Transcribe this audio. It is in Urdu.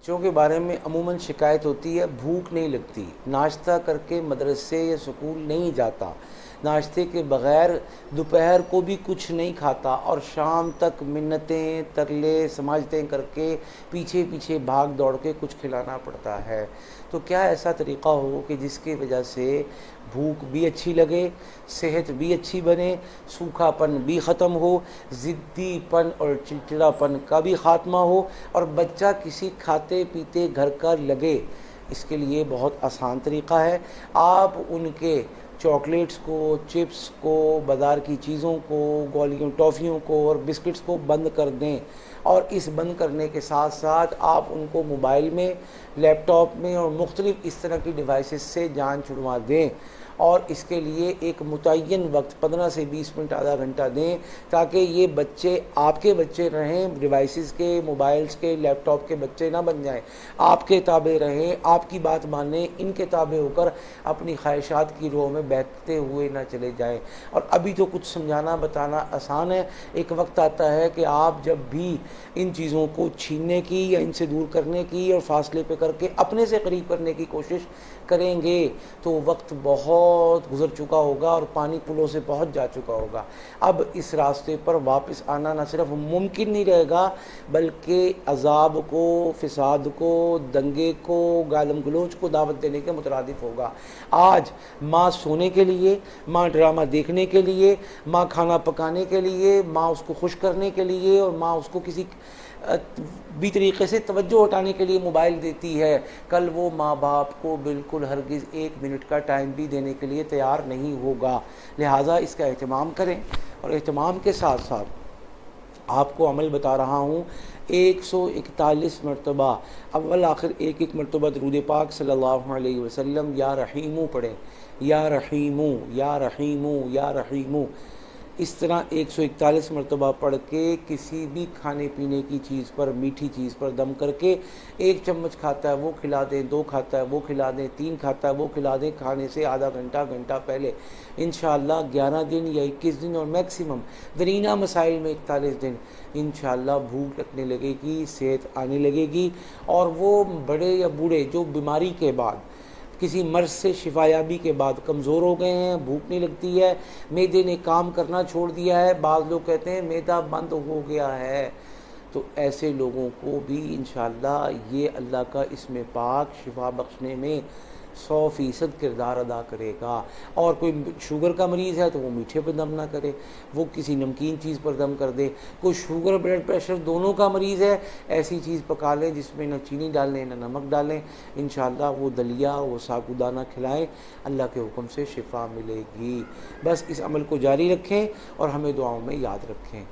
بچوں کے بارے میں عموماً شکایت ہوتی ہے بھوک نہیں لگتی، ناشتہ کر کے مدرسے یا سکول نہیں جاتا، ناشتے کے بغیر دوپہر کو بھی کچھ نہیں کھاتا، اور شام تک منتیں ترلے سماجتیں کر کے پیچھے پیچھے بھاگ دوڑ کے کچھ کھلانا پڑتا ہے۔ تو کیا ایسا طریقہ ہو کہ جس کی وجہ سے بھوک بھی اچھی لگے، صحت بھی اچھی بنے، سوکھا پن بھی ختم ہو، ضدی پن اور چڑچڑا پن کا بھی خاتمہ ہو، اور بچہ کسی کھاتے پیتے گھر کا لگے؟ اس کے لیے بہت آسان طریقہ ہے۔ آپ ان کے چاکلیٹس کو، چپس کو، بازار کی چیزوں کو، گولیوں ٹافیوں کو اور بسکٹس کو بند کر دیں، اور اس بند کرنے کے ساتھ ساتھ آپ ان کو موبائل میں، لیپ ٹاپ میں اور مختلف اس طرح کی ڈیوائسز سے جان چھڑوا دیں، اور اس کے لیے ایک متعین وقت 15 سے 20 منٹ آدھا گھنٹہ دیں، تاکہ یہ بچے آپ کے بچے رہیں، ڈیوائسز کے، موبائلز کے، لیپ ٹاپ کے بچے نہ بن جائیں، آپ کے تابع رہیں، آپ کی بات مانیں، ان کے تابع ہو کر اپنی خواہشات کی روح میں بہتے ہوئے نہ چلے جائیں۔ اور ابھی تو کچھ سمجھانا بتانا آسان ہے، ایک وقت آتا ہے کہ آپ جب بھی ان چیزوں کو چھیننے کی یا ان سے دور کرنے کی اور فاصلے پہ کر کے اپنے سے قریب کرنے کی کوشش کریں گے تو وقت بہت گزر چکا ہوگا اور پانی پلوں سے پہنچ جا چکا ہوگا۔ اب اس راستے پر واپس آنا نہ صرف ممکن نہیں رہے گا، بلکہ عذاب کو، فساد کو، دنگے کو، گالم گلوچ کو دعوت دینے کے مترادف ہوگا۔ آج ماں سونے کے لیے، ماں ڈرامہ دیکھنے کے لیے، ماں کھانا پکانے کے لیے، ماں اس کو خوش کرنے کے لیے اور ماں اس کو کسی بھی طریقے سے توجہ ہٹانے کے لیے موبائل دیتی ہے، کل وہ ماں باپ کو بالکل ہرگز 1 منٹ کا ٹائم بھی دینے کے لیے تیار نہیں ہوگا۔ لہٰذا اس کا اہتمام کریں، اور اہتمام کے ساتھ ساتھ آپ کو عمل بتا رہا ہوں۔ 141 مرتبہ اول آخر ایک مرتبہ درود پاک صلی اللہ علیہ وسلم یا رحیمو پڑھیں، یا رحیمو، یا رحیمو، یا رحیمو، اس طرح 141 مرتبہ پڑھ کے کسی بھی کھانے پینے کی چیز پر، میٹھی چیز پر دم کر کے 1 چمچ کھاتا ہے وہ کھلا دیں، 2 کھاتا ہے وہ کھلا دیں، 3 کھاتا ہے وہ کھلا دیں، کھانے سے آدھا گھنٹہ پہلے۔ انشاءاللہ 11 دن یا 21 دن اور میکسیمم درینہ مسائل میں 41 دن انشاءاللہ بھوک لگنے لگے گی، صحت آنے لگے گی، اور وہ بڑے یا بوڑھے جو بیماری کے بعد، کسی مرض سے شفا یابی کے بعد کمزور ہو گئے ہیں، بھوک نہیں لگتی ہے، معدے نے کام کرنا چھوڑ دیا ہے، بعض لوگ کہتے ہیں معدہ بند ہو گیا ہے، تو ایسے لوگوں کو بھی انشاءاللہ یہ اللہ کا اسم پاک شفا بخشنے میں 100% کردار ادا کرے گا۔ اور کوئی شوگر کا مریض ہے تو وہ میٹھے پر دم نہ کرے، وہ کسی نمکین چیز پر دم کر دے۔ کوئی شوگر بلڈ پریشر دونوں کا مریض ہے، ایسی چیز پکا لیں جس میں نہ چینی ڈالیں نہ نمک ڈالیں، انشاءاللہ وہ دلیا، وہ ساگودانہ کھلائیں، اللہ کے حکم سے شفا ملے گی۔ بس اس عمل کو جاری رکھیں اور ہمیں دعاؤں میں یاد رکھیں۔